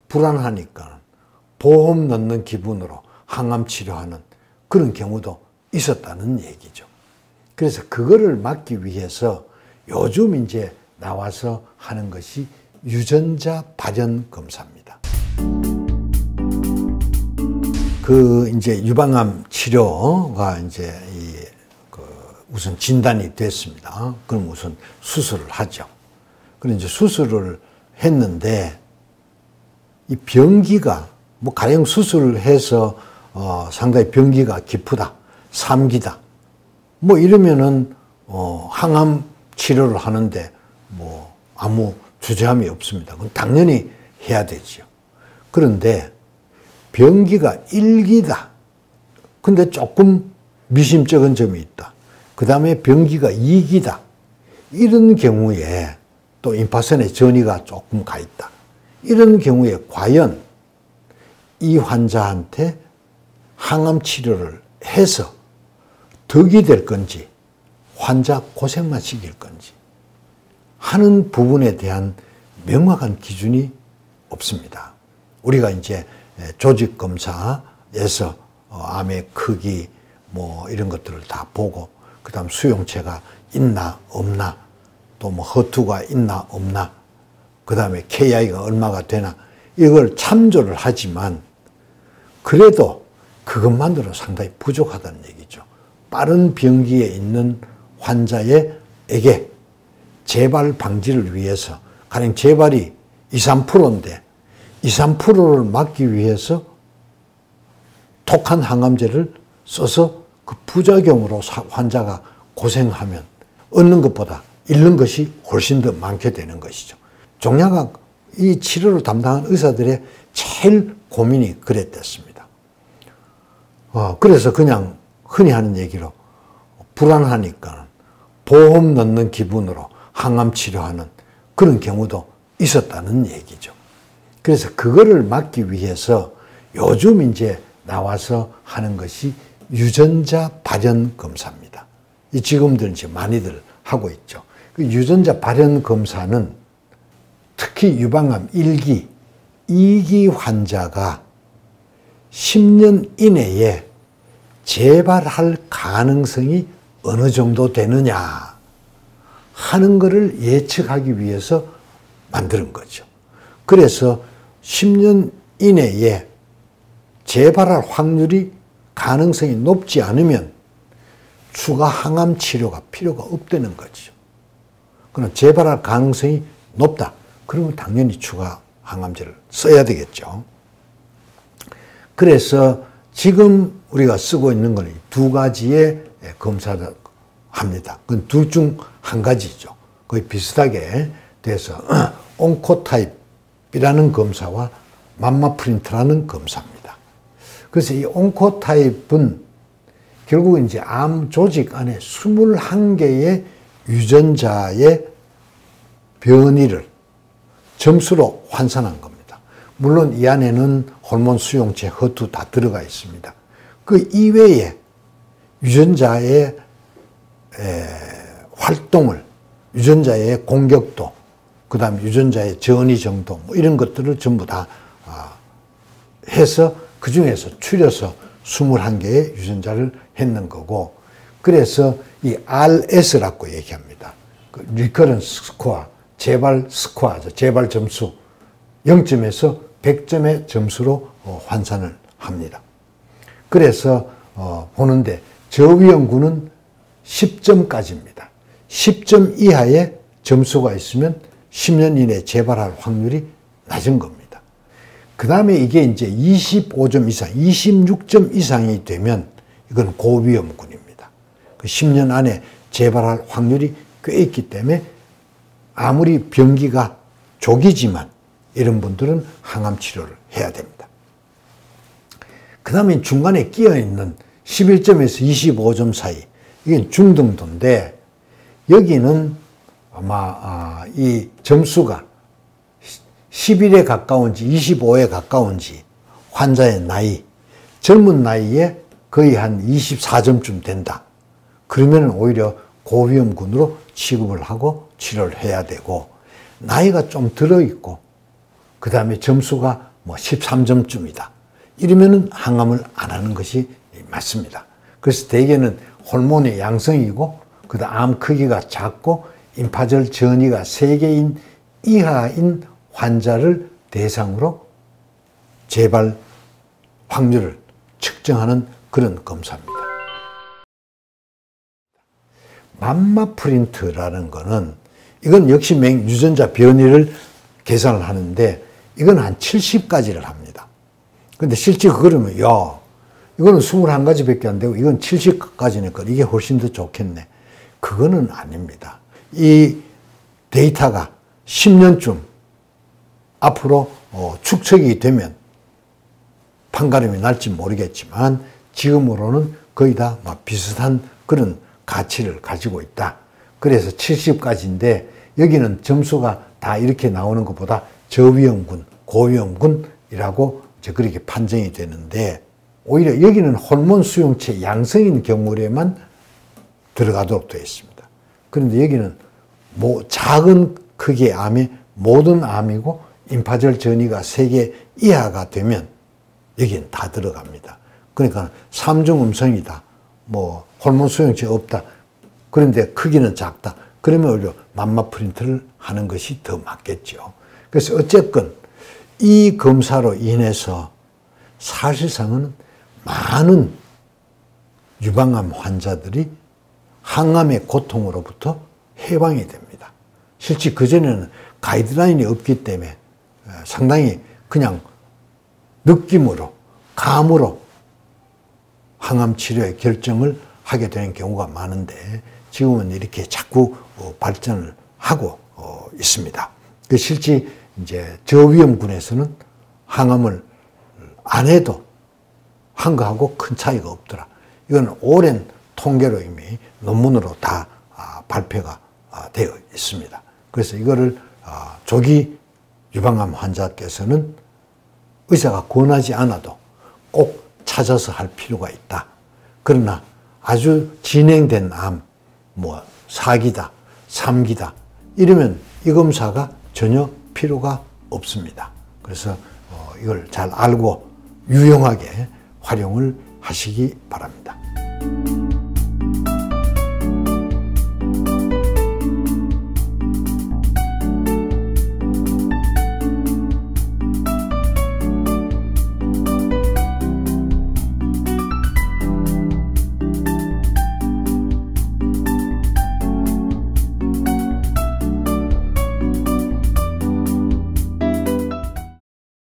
불안하니까 보험 넣는 기분으로 항암 치료하는 그런 경우도 있었다는 얘기죠. 그래서 그거를 막기 위해서 요즘 이제 나와서 하는 것이 유전자 발현 검사입니다. 그 이제 유방암 치료가 이제 우선 진단이 됐습니다. 그럼 우선 수술을 하죠. 그럼 이제 수술을 했는데 이 병기가 뭐 가령 수술을 해서 상당히 병기가 깊다, 3기다 뭐 이러면은 항암 치료를 하는데 뭐 아무 주저함이 없습니다. 그건 당연히 해야 되죠. 그런데 병기가 1기다. 근데 조금 미심쩍은 점이 있다. 그 다음에 병기가 2기다. 이런 경우에 또 임파선에 전이가 조금 가 있다. 이런 경우에 과연 이 환자한테 항암 치료를 해서 덕이 될 건지 환자 고생만 시킬 건지 하는 부분에 대한 명확한 기준이 없습니다. 우리가 이제 조직 검사에서 암의 크기 뭐 이런 것들을 다 보고 그다음 수용체가 있나 없나 또 뭐 허투가 있나 없나 그다음에 KI가 얼마가 되나 이걸 참조를 하지만 그래도 그것만으로 상당히 부족하다는 얘기죠. 빠른 병기에 있는 환자에게 재발 방지를 위해서 가령 재발이 2~3%인데 2~3%를 막기 위해서 독한 항암제를 써서 그 부작용으로 환자가 고생하면 얻는 것보다 잃는 것이 훨씬 더 많게 되는 것이죠. 종양학 이 치료를 담당한 의사들의 제일 고민이 그랬댔습니다. 그래서 그냥 흔히 하는 얘기로 불안하니까 보험 넣는 기분으로 항암 치료하는 그런 경우도 있었다는 얘기죠. 그래서 그거를 막기 위해서 요즘 이제 나와서 하는 것이 유전자 발현 검사입니다. 이 지금들 이제 많이들 하고 있죠. 그 유전자 발현 검사는 특히 유방암 1기, 2기 환자가 10년 이내에 재발할 가능성이 어느 정도 되느냐 하는 것을 예측하기 위해서 만드는 거죠. 그래서 10년 이내에 재발할 확률이 가능성이 높지 않으면 추가 항암 치료가 필요가 없다는 거죠. 그럼 재발할 가능성이 높다. 그러면 당연히 추가 항암제를 써야 되겠죠. 그래서 지금 우리가 쓰고 있는 건 두 가지의 검사를 합니다. 그건 둘 중 한 가지죠. 거의 비슷하게 돼서 온코타입이라는 검사와 맘마프린트라는 검사입니다. 그래서 이 온코타입은 결국은 이제 암 조직 안에 21개의 유전자의 변이를 점수로 환산한 겁니다. 물론 이 안에는 호르몬 수용체, 허투 다 들어가 있습니다. 그 이외에 유전자의 활동을, 유전자의 공격도, 그 다음에 유전자의 전이 정도, 뭐 이런 것들을 전부 다 해서 그 중에서 추려서 21개의 유전자를 했는 거고, 그래서 이 RS라고 얘기합니다. 그 리커런스 스코어, 재발 스코어죠. 재발 점수 0점에서 100점의 점수로 환산을 합니다. 그래서 보는데 저위험군은 10점까지입니다. 10점 이하의 점수가 있으면 10년 이내에 재발할 확률이 낮은 겁니다. 그 다음에 이게 이제 25점 이상, 26점 이상이 되면 이건 고위험군입니다. 그 10년 안에 재발할 확률이 꽤 있기 때문에 아무리 병기가 조기지만 이런 분들은 항암 치료를 해야 됩니다. 그 다음에 중간에 끼어있는 11점에서 25점 사이, 이건 중등도인데 여기는 아마 이 점수가 11에 가까운지 25에 가까운지 환자의 나이, 젊은 나이에 거의 한 24점쯤 된다. 그러면 오히려 고위험군으로 취급을 하고 치료를 해야 되고, 나이가 좀 들어있고 그 다음에 점수가 뭐 13점쯤이다. 이러면은 항암을 안 하는 것이 맞습니다. 그래서 대개는 호르몬이 양성이고 그다음 암 크기가 작고 임파절 전이가 3개인 이하인 환자를 대상으로 재발 확률을 측정하는 그런 검사입니다. 맘마 프린트라는 거는 이건 역시 유전자 변이를 계산을 하는데 이건 한 70가지를 합니다. 근데 실제 그러면 야 이거는 21가지밖에 안 되고 이건 70가지니까 이게 훨씬 더 좋겠네. 그거는 아닙니다. 이 데이터가 10년쯤 앞으로 축적이 되면 판가름이 날지 모르겠지만 지금으로는 거의 다 비슷한 그런 가치를 가지고 있다. 그래서 70가지인데 여기는 점수가 다 이렇게 나오는 것보다 저위험군, 고위험군이라고 이제 그렇게 판정이 되는데 오히려 여기는 호르몬 수용체 양성인 경우에만 들어가도록 되어 있습니다. 그런데 여기는 작은 크기의 암이 모든 암이고 임파절 전이가 3개 이하가 되면 여기는 다 들어갑니다. 그러니까 3중 음성이다. 호르몬 수용체 없다. 그런데 크기는 작다. 그러면 오히려 맘마 프린트를 하는 것이 더 맞겠죠. 그래서 어쨌건 이 검사로 인해서 사실상은 많은 유방암 환자들이 항암의 고통으로부터 해방이 됩니다. 실제 그전에는 가이드라인이 없기 때문에 상당히 그냥 느낌으로, 감으로 항암 치료의 결정을 하게 되는 경우가 많은데 지금은 이렇게 자꾸 발전을 하고 있습니다. 실제 이제 저위험군에서는 항암을 안 해도 한 거하고 큰 차이가 없더라. 이건 오랜 통계로 이미 논문으로 다 발표가 되어 있습니다. 그래서 이거를 조기 유방암 환자께서는 의사가 권하지 않아도 꼭 찾아서 할 필요가 있다. 그러나 아주 진행된 암, 4기다, 3기다 이러면 이 검사가 전혀 필요가 없습니다. 그래서 이걸 잘 알고 유용하게 활용을 하시기 바랍니다.